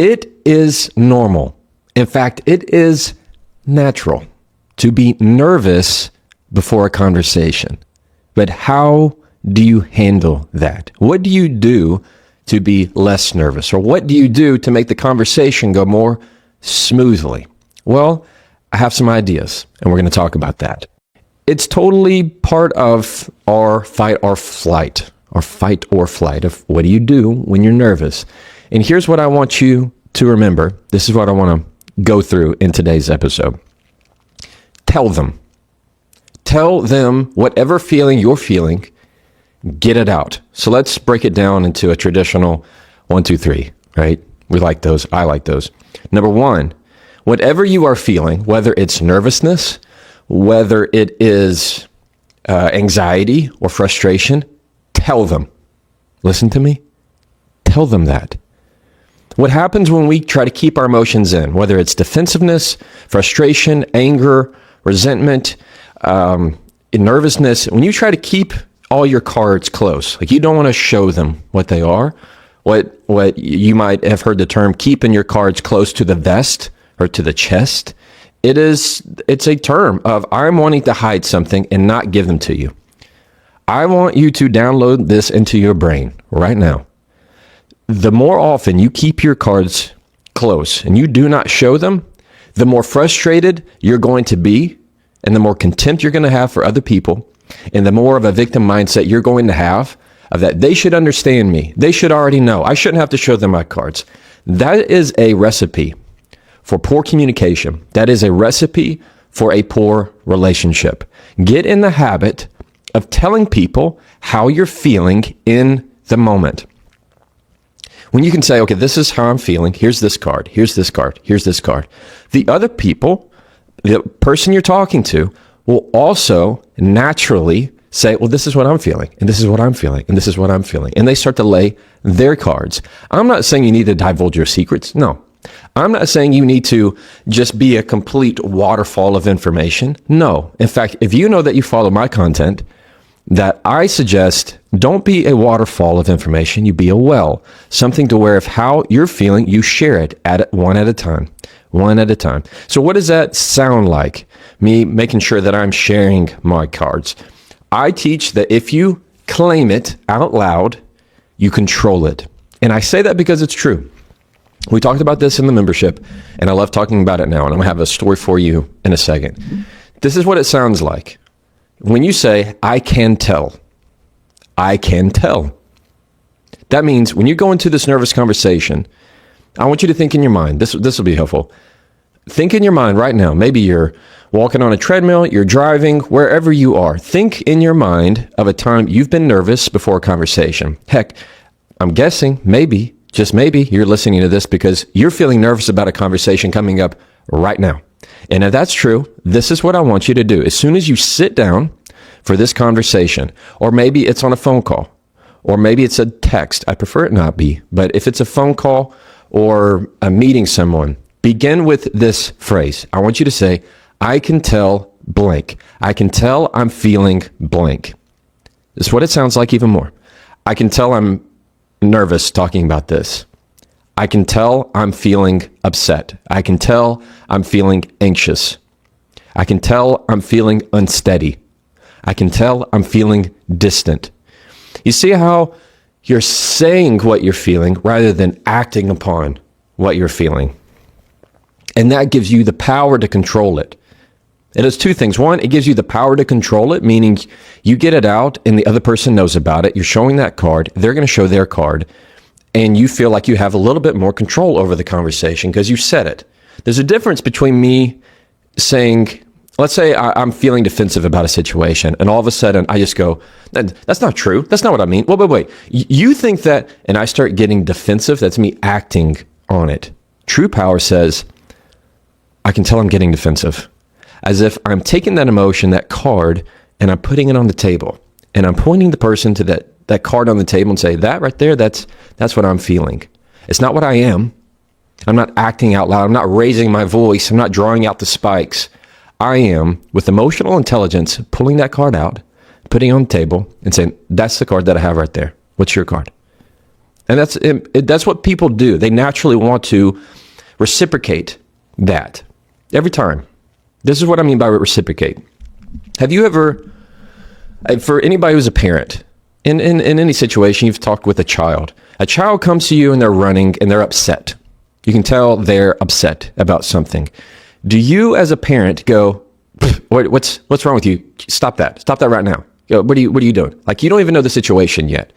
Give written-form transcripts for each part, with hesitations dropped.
It is normal. In fact, it is natural to be nervous before a conversation. But how do you handle that? What do you do to be less nervous? Or what do you do to make the conversation go more smoothly? Well, I have some ideas, and we're going to talk about that. It's totally part of our fight or flight, of what do you do when you're nervous. And here's what I want you to remember. This is what I want to go through in today's episode. Tell them whatever feeling you're feeling, get it out. So let's break it down into a traditional 1, 2, 3, right? We like those. I like those. Number one, whatever you are feeling, whether it's nervousness, whether it is anxiety or frustration, tell them. Listen to me. Tell them that. What happens when we try to keep our emotions in, whether it's defensiveness, frustration, anger, resentment, nervousness, when you try to keep all your cards close, like you don't want to show them what they are, what you might have heard the term keeping your cards close to the vest or to the chest. It's a term of I'm wanting to hide something and not give them to you. I want you to download this into your brain right now. The more often you keep your cards close and you do not show them, the more frustrated you're going to be and the more contempt you're going to have for other people and the more of a victim mindset you're going to have of that they should understand me. They should already know. I shouldn't have to show them my cards. That is a recipe for poor communication. That is a recipe for a poor relationship. Get in the habit of telling people how you're feeling in the moment. When you can say, okay, this is how I'm feeling. Here's this card. Here's this card. Here's this card. The other people, the person you're talking to, will also naturally say, well, this is what I'm feeling, and this is what I'm feeling, and this is what I'm feeling. And they start to lay their cards. I'm not saying you need to divulge your secrets. No. I'm not saying you need to just be a complete waterfall of information. No. In fact, if you know that you follow my content, that I suggest don't be a waterfall of information, you be a well. Something to where if how you're feeling, you share it one at a time. So what does that sound like? Me making sure that I'm sharing my cards. I teach that if you claim it out loud, you control it. And I say that because it's true. We talked about this in the membership, and I love talking about it now, and I'm going to have a story for you in a second. This is what it sounds like. When you say, I can tell. That means when you go into this nervous conversation, I want you to think in your mind. This will be helpful. Think in your mind right now. Maybe you're walking on a treadmill, you're driving, wherever you are. Think in your mind of a time you've been nervous before a conversation. Heck, I'm guessing maybe, just maybe, you're listening to this because you're feeling nervous about a conversation coming up right now. And if that's true, this is what I want you to do. As soon as you sit down for this conversation, or maybe it's on a phone call, or maybe it's a text. I prefer it not be, but if it's a phone call or a meeting someone, begin with this phrase. I want you to say, I can tell blank. I can tell I'm feeling blank. This is what it sounds like even more. I can tell I'm nervous talking about this. I can tell I'm feeling upset. I can tell I'm feeling anxious. I can tell I'm feeling unsteady. I can tell I'm feeling distant. You see how you're saying what you're feeling rather than acting upon what you're feeling. And that gives you the power to control it. It does two things. One, it gives you the power to control it, meaning you get it out and the other person knows about it. You're showing that card. They're going to show their card. And you feel like you have a little bit more control over the conversation because you said it. There's a difference between me saying, let's say I'm feeling defensive about a situation, and all of a sudden I just go, that's not true. That's not what I mean. Wait. You think that, and I start getting defensive. That's me acting on it. True power says, I can tell I'm getting defensive. As if I'm taking that emotion, that card, and I'm putting it on the table. And I'm pointing the person to that card on the table and say, that right there, that's what I'm feeling. It's not what I am. I'm not acting out loud. I'm not raising my voice. I'm not drawing out the spikes. I am, with emotional intelligence, pulling that card out, putting it on the table, and saying, that's the card that I have right there. What's your card? And that's what people do. They naturally want to reciprocate that every time. This is what I mean by reciprocate. Have you ever, for anybody who's a parent, in any situation, you've talked with a child comes to you and they're running and they're upset. You can tell they're upset about something. Do you as a parent go, what's wrong with you? Stop that right now. What are you doing? Like, you don't even know the situation yet.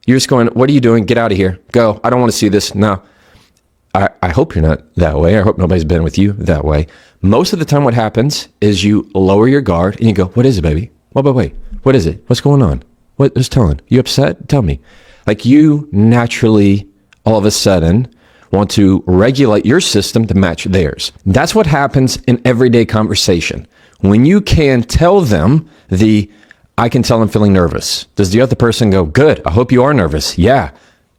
You're just going, what are you doing? Get out of here. Go. I don't want to see this. No. I hope you're not that way. I hope nobody's been with you that way. Most of the time what happens is you lower your guard and you go, what is it, baby? Wait. What is it? What's going on? What's telling? You upset? Tell me. Like, you naturally, all of a sudden, want to regulate your system to match theirs. That's what happens in everyday conversation. When you can tell them I can tell I'm feeling nervous. Does the other person go, good, I hope you are nervous? Yeah.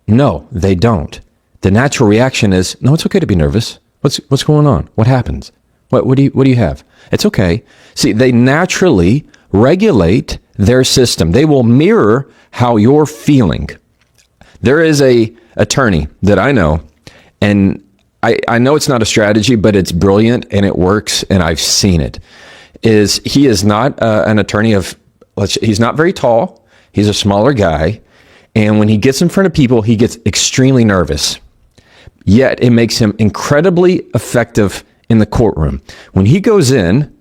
No, they don't. The natural reaction is, no, it's okay to be nervous. What's going on? What happens? What do you have? It's okay. See, they naturally regulate their system. They will mirror how you're feeling. There is a attorney that I know, and I know it's not a strategy, but it's brilliant and it works, and I've seen it. He is not an attorney he's not very tall. He's a smaller guy. And when he gets in front of people, he gets extremely nervous. Yet it makes him incredibly effective in the courtroom. When he goes in,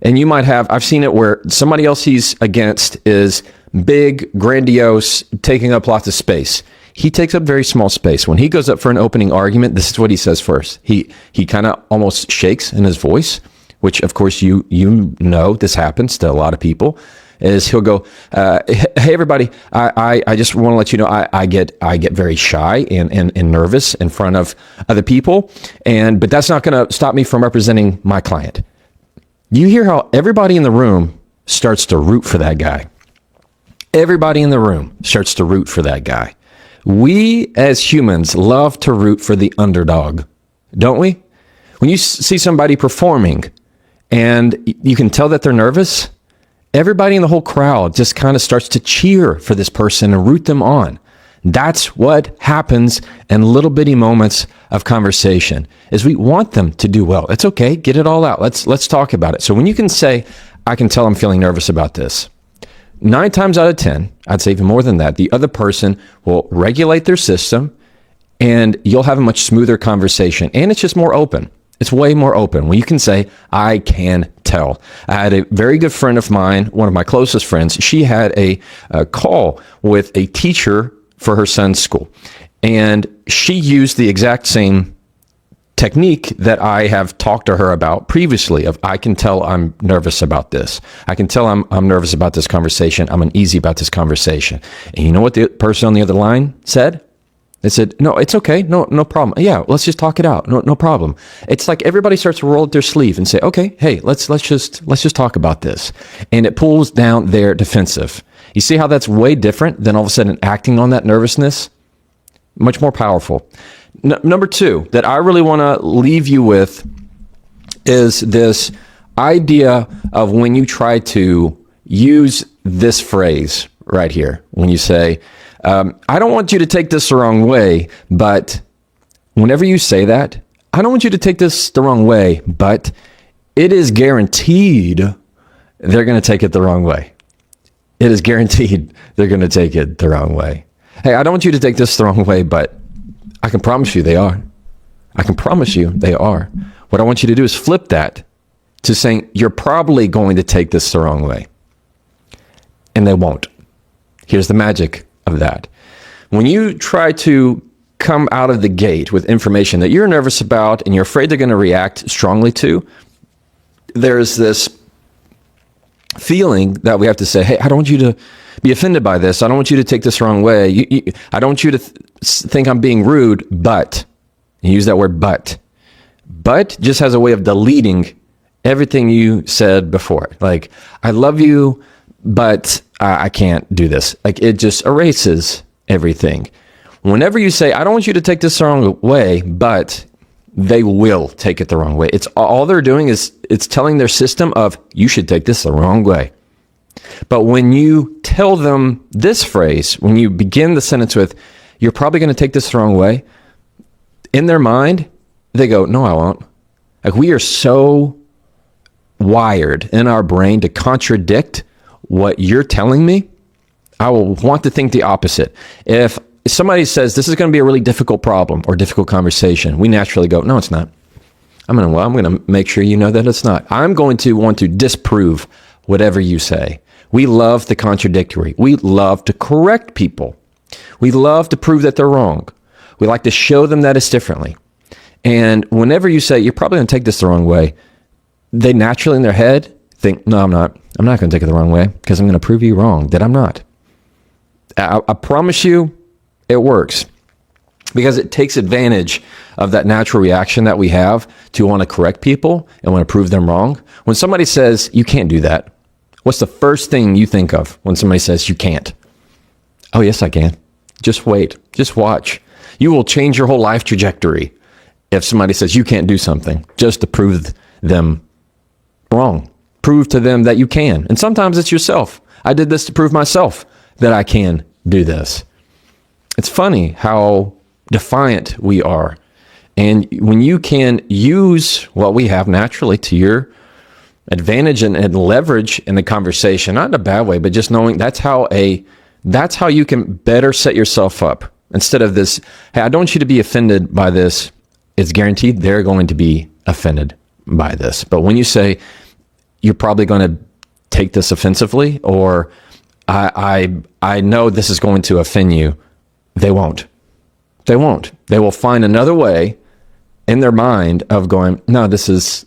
and I've seen it where somebody else he's against is big, grandiose, taking up lots of space. He takes up very small space. When he goes up for an opening argument, this is what he says first. He kind of almost shakes in his voice, which of course you know this happens to a lot of people. Is he'll go, hey everybody, I just want to let you know I get very shy and nervous in front of other people, but that's not going to stop me from representing my client. You hear how everybody in the room starts to root for that guy. Everybody in the room starts to root for that guy. We as humans love to root for the underdog, don't we? When you see somebody performing and you can tell that they're nervous, everybody in the whole crowd just kind of starts to cheer for this person and root them on. That's what happens in little bitty moments of conversation, is we want them to do well. It's okay. Get it all out. Let's talk about it. So when you can say, I can tell I'm feeling nervous about this, 9 times out of 10, I'd say even more than that, the other person will regulate their system and you'll have a much smoother conversation. And it's just more open. It's way more open when you can say, I can tell. I had a very good friend of mine, one of my closest friends. She had a call with a teacher for her son's school. And she used the exact same technique that I have talked to her about previously of, I can tell I'm nervous about this. I can tell I'm nervous about this conversation. I'm uneasy about this conversation. And you know what the person on the other line said? They said, no, it's okay. No problem. Yeah, let's just talk it out. No problem. It's like everybody starts to roll up their sleeve and say, okay, hey, let's just talk about this. And it pulls down their defensive. You see how that's way different than all of a sudden acting on that nervousness? Much more powerful. Number 2 that I really want to leave you with is this idea of when you try to use this phrase right here, when you say, I don't want you to take this the wrong way, but whenever you say that, I don't want you to take this the wrong way, but it is guaranteed they're going to take it the wrong way. It is guaranteed they're going to take it the wrong way. Hey, I don't want you to take this the wrong way, but I can promise you they are. I can promise you they are. What I want you to do is flip that to saying, you're probably going to take this the wrong way. And they won't. Here's the magic of that. When you try to come out of the gate with information that you're nervous about and you're afraid they're going to react strongly to, there's this feeling that we have to say, hey, I don't want you to be offended by this. I don't want you to take this the wrong way. I don't want you to think I'm being rude, but, you use that word but just has a way of deleting everything you said before. Like, I love you, but I can't do this. Like, it just erases everything. Whenever you say, I don't want you to take this the wrong way, but they will take it the wrong way. It's all they're doing is it's telling their system of, you should take this the wrong way. But when you tell them this phrase, when you begin the sentence with, you're probably going to take this the wrong way. In their mind, they go, no, I won't. Like, we are so wired in our brain to contradict what you're telling me. I will want to think the opposite. If somebody says this is going to be a really difficult problem or difficult conversation, we naturally go, no, it's not. I'm going to make sure you know that it's not. I'm going to want to disprove whatever you say. We love the contradictory. We love to correct people. We love to prove that they're wrong. We like to show them that it's differently. And whenever you say, you're probably going to take this the wrong way, they naturally in their head think, no, I'm not. I'm not going to take it the wrong way because I'm going to prove you wrong that I'm not. I promise you it works because it takes advantage of that natural reaction that we have to want to correct people and want to prove them wrong. When somebody says, you can't do that, what's the first thing you think of when somebody says you can't? Oh, yes, I can. Just wait. Just watch. You will change your whole life trajectory if somebody says you can't do something just to prove them wrong. Prove to them that you can. And sometimes it's yourself. I did this to prove myself that I can do this. It's funny how defiant we are. And when you can use what we have naturally to your advantage and leverage in the conversation, not in a bad way, but just knowing that's how you can better set yourself up. Instead of this, hey, I don't want you to be offended by this, it's guaranteed they're going to be offended by this. But when you say, you're probably going to take this offensively, or I know this is going to offend you, they won't. They won't. They will find another way in their mind of going, no,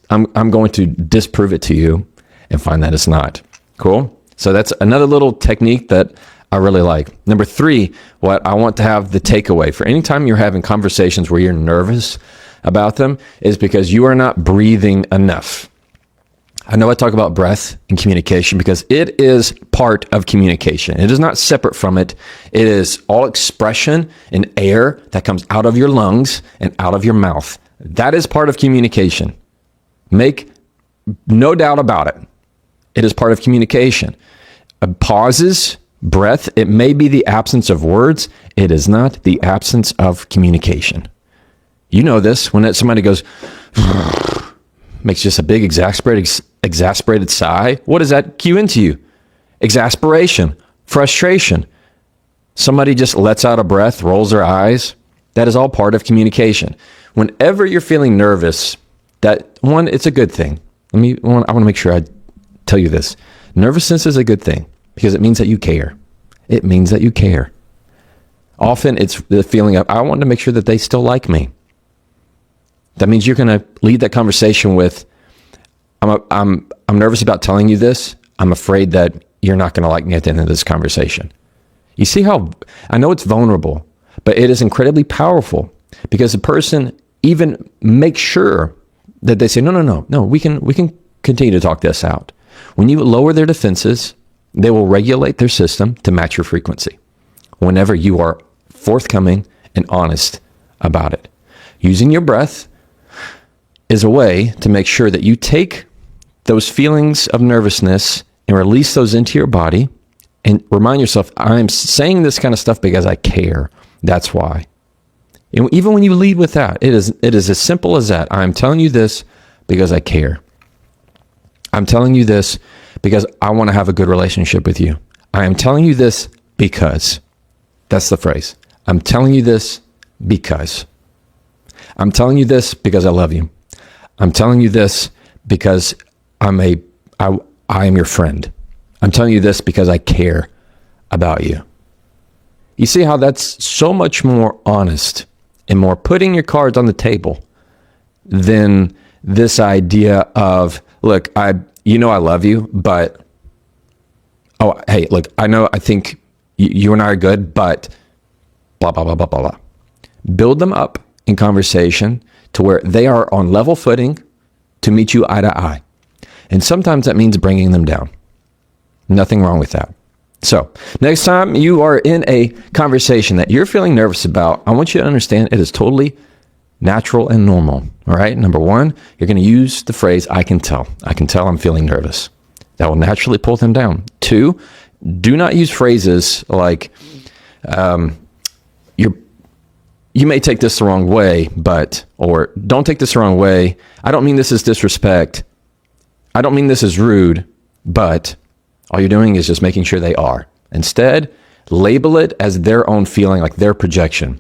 I'm going to disprove it to you and find that it's not. Cool? So that's another little technique that I really like. Number 3, what I want to have the takeaway for any time you're having conversations where you're nervous about them is because you are not breathing enough. I know I talk about breath and communication because it is part of communication. It is not separate from it. It is all expression and air that comes out of your lungs and out of your mouth. That is part of communication. Make no doubt about it. It is part of communication. Pauses, breath, it may be the absence of words. It is not the absence of communication. You know this when somebody goes, makes just a big exasperated sigh. What does that cue into you? Exasperation, frustration. Somebody just lets out a breath, rolls their eyes. That is all part of communication. Whenever you're feeling nervous, it's a good thing. I want to make sure I tell you this. Nervousness is a good thing because it means that you care. It means that you care. Often it's the feeling of, I want to make sure that they still like me. That means you're going to lead that conversation with, I'm nervous about telling you this. I'm afraid that you're not going to like me at the end of this conversation. You see how, I know it's vulnerable, but it is incredibly powerful because the person even makes sure that they say, no, we can continue to talk this out. When you lower their defenses, they will regulate their system to match your frequency whenever you are forthcoming and honest about it. Using your breath is a way to make sure that you take those feelings of nervousness and release those into your body and remind yourself, I'm saying this kind of stuff because I care. That's why. And even when you lead with that, it is as simple as that. I'm telling you this because I care. I'm telling you this because I want to have a good relationship with you. I am telling you this because. That's the phrase. I'm telling you this because. I'm telling you this because I love you. I'm telling you this because I am your friend. I'm telling you this because I care about you. You see how that's so much more honest and more putting your cards on the table than this idea of, look, I love you, but, oh, hey, look, I think you and I are good, but blah, blah, blah, blah, blah, blah. Build them up in conversation to where they are on level footing to meet you eye to eye. And sometimes that means bringing them down. Nothing wrong with that. So next time you are in a conversation that you're feeling nervous about, I want you to understand it is totally natural and normal. All right. Number 1, you're going to use the phrase, I can tell. I can tell I'm feeling nervous. That will naturally pull them down. 2, do not use phrases like, you may take this the wrong way, or don't take this the wrong way. I don't mean this as disrespect. I don't mean this as rude, but all you're doing is just making sure they are. Instead, label it as their own feeling, like their projection.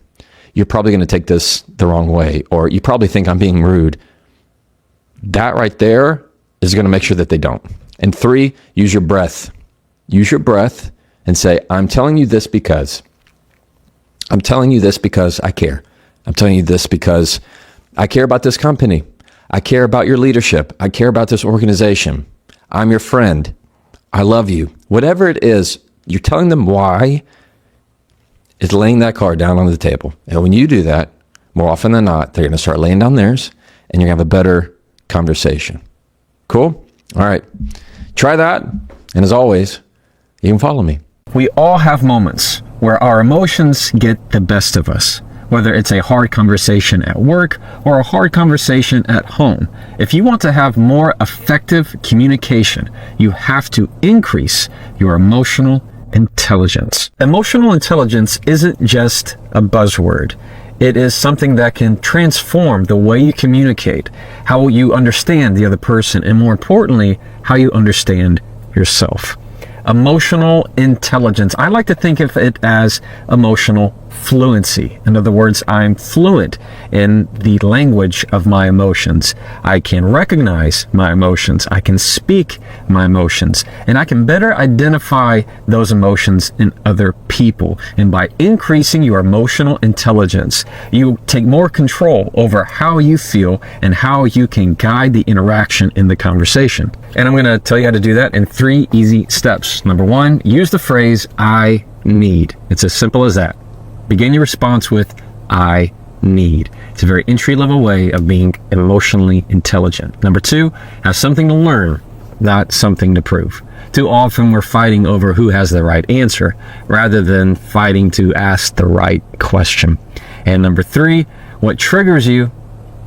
You're probably going to take this the wrong way, or you probably think I'm being rude. That right there is going to make sure that they don't. And 3, use your breath. Use your breath and say, I'm telling you this because I care. I'm telling you this because I care about this company. I care about your leadership. I care about this organization. I'm your friend. I love you. Whatever it is, you're telling them why. Is laying that card down on the table. And when you do that, more often than not, they're going to start laying down theirs, and you're going to have a better conversation. Cool? All right. Try that. And as always, you can follow me. We all have moments where our emotions get the best of us, whether it's a hard conversation at work or a hard conversation at home. If you want to have more effective communication, you have to increase your emotional intelligence. Emotional intelligence isn't just a buzzword. It is something that can transform the way you communicate, how you understand the other person, and more importantly, how you understand yourself. Emotional intelligence. I like to think of it as emotional fluency. In other words, I'm fluent in the language of my emotions. I can recognize my emotions. I can speak my emotions. And I can better identify those emotions in other people. And by increasing your emotional intelligence, you take more control over how you feel and how you can guide the interaction in the conversation. And I'm going to tell you how to do that in 3 easy steps. Number 1, use the phrase, I need. It's as simple as that. Begin your response with, I need. It's a very entry-level way of being emotionally intelligent. Number 2, have something to learn, not something to prove. Too often we're fighting over who has the right answer, rather than fighting to ask the right question. And number 3, what triggers you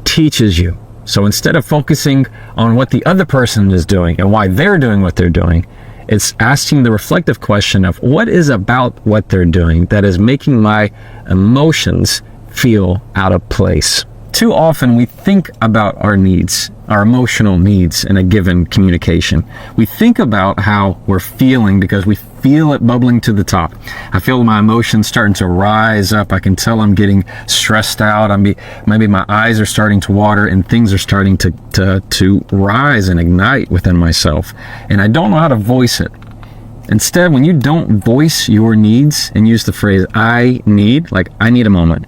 teaches you. So instead of focusing on what the other person is doing and why they're doing what they're doing, it's asking the reflective question of what is about what they're doing that is making my emotions feel out of place. Too often we think about our needs, our emotional needs in a given communication. We think about how we're feeling because we feel it bubbling to the top. I feel my emotions starting to rise up. I can tell I'm getting stressed out. Maybe my eyes are starting to water and things are starting to rise and ignite within myself. And I don't know how to voice it. Instead, when you don't voice your needs and use the phrase, I need, like I need a moment.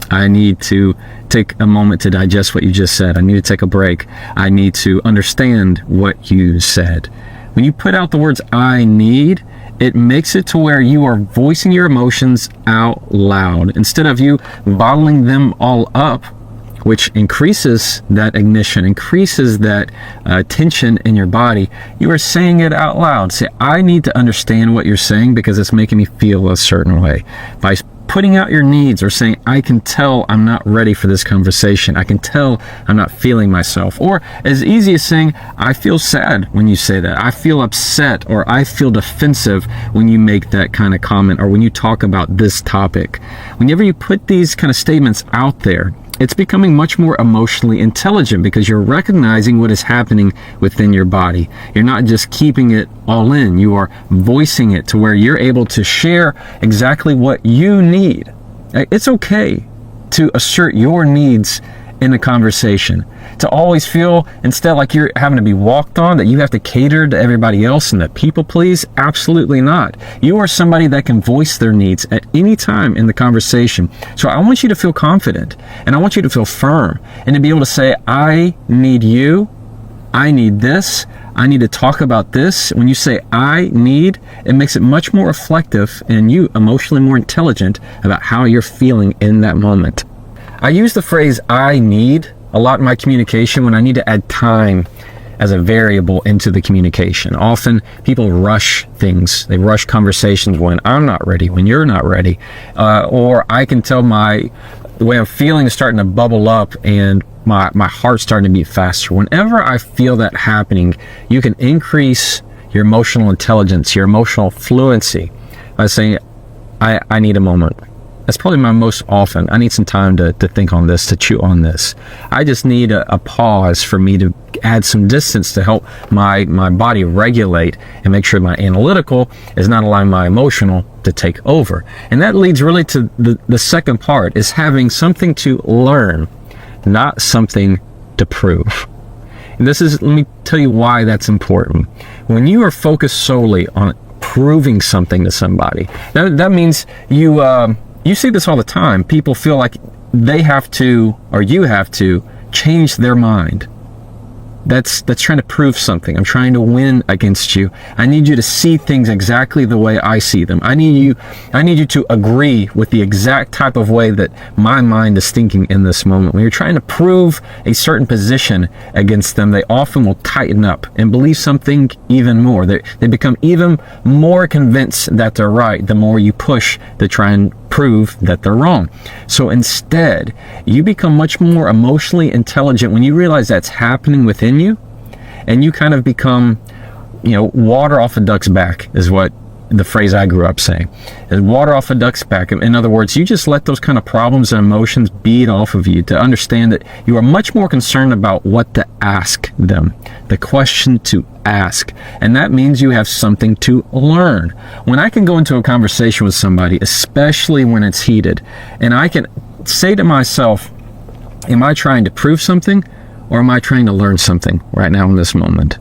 I need to take a moment to digest what you just said. I need to take a break. I need to understand what you said. When you put out the words I need, it makes it to where you are voicing your emotions out loud instead of you bottling them all up, which increases that ignition, increases that tension in your body. You are saying it out loud. Say, I need to understand what you're saying because it's making me feel a certain way. By putting out your needs or saying, I can tell I'm not ready for this conversation. I can tell I'm not feeling myself. Or as easy as saying, I feel sad when you say that. I feel upset or I feel defensive when you make that kind of comment or when you talk about this topic. Whenever you put these kind of statements out there, it's becoming much more emotionally intelligent because you're recognizing what is happening within your body. You're not just keeping it all in. You are voicing it to where you're able to share exactly what you need. It's okay to assert your needs in a conversation. To always feel instead like you're having to be walked on, that you have to cater to everybody else and that people please. Absolutely not. You are somebody that can voice their needs at any time in the conversation. So I want you to feel confident and I want you to feel firm and to be able to say, I need you. I need this. I need to talk about this. When you say I need, it makes it much more reflective and you emotionally more intelligent about how you're feeling in that moment. I use the phrase I need a lot in my communication when I need to add time as a variable into the communication. Often people rush things. They rush conversations when I'm not ready, when you're not ready. Or I can tell the way I'm feeling is starting to bubble up and my heart's starting to beat faster. Whenever I feel that happening, you can increase your emotional intelligence, your emotional fluency by saying, I need a moment. That's probably my most often. I need some time to think on this, to chew on this. I just need a pause for me to add some distance to help my body regulate and make sure my analytical is not allowing my emotional to take over. And that leads really to the second part, is having something to learn, not something to prove. And let me tell you why that's important. When you are focused solely on proving something to somebody, that means you see this all the time. People feel like they have to, or you have to, change their mind. That's trying to prove something. I'm trying to win against you. I need you to see things exactly the way I see them. I need you to agree with the exact type of way that my mind is thinking in this moment. When you're trying to prove a certain position against them, they often will tighten up and believe something even more. They become even more convinced that they're right the more you push to try and prove that they're wrong. So instead, you become much more emotionally intelligent when you realize that's happening within you, and you kind of become, water off a duck's back is what the phrase I grew up saying, is water off a duck's back. In other words, you just let those kind of problems and emotions beat off of you to understand that you are much more concerned about what to ask them, the question to ask. And that means you have something to learn. When I can go into a conversation with somebody, especially when it's heated, and I can say to myself, am I trying to prove something, or am I trying to learn something right now in this moment?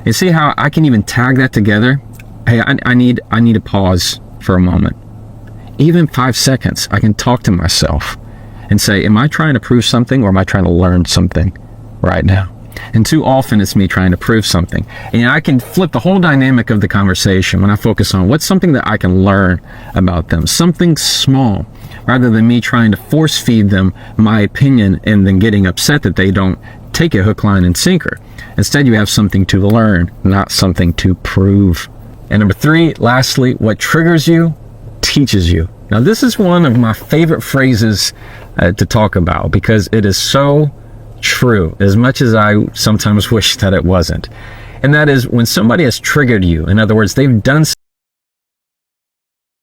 You see how I can even tag that together? Hey, I need a pause for a moment. Even 5 seconds, I can talk to myself and say, am I trying to prove something, or am I trying to learn something right now? And too often it's me trying to prove something. And I can flip the whole dynamic of the conversation when I focus on what's something that I can learn about them, something small, rather than me trying to force feed them my opinion and then getting upset that they don't take it hook, line, and sinker. Instead, you have something to learn, not something to prove. And number 3, lastly, what triggers you teaches you. Now, this is one of my favorite phrases to talk about, because it is so true, as much as I sometimes wish that it wasn't. And that is, when somebody has triggered you, in other words, they've done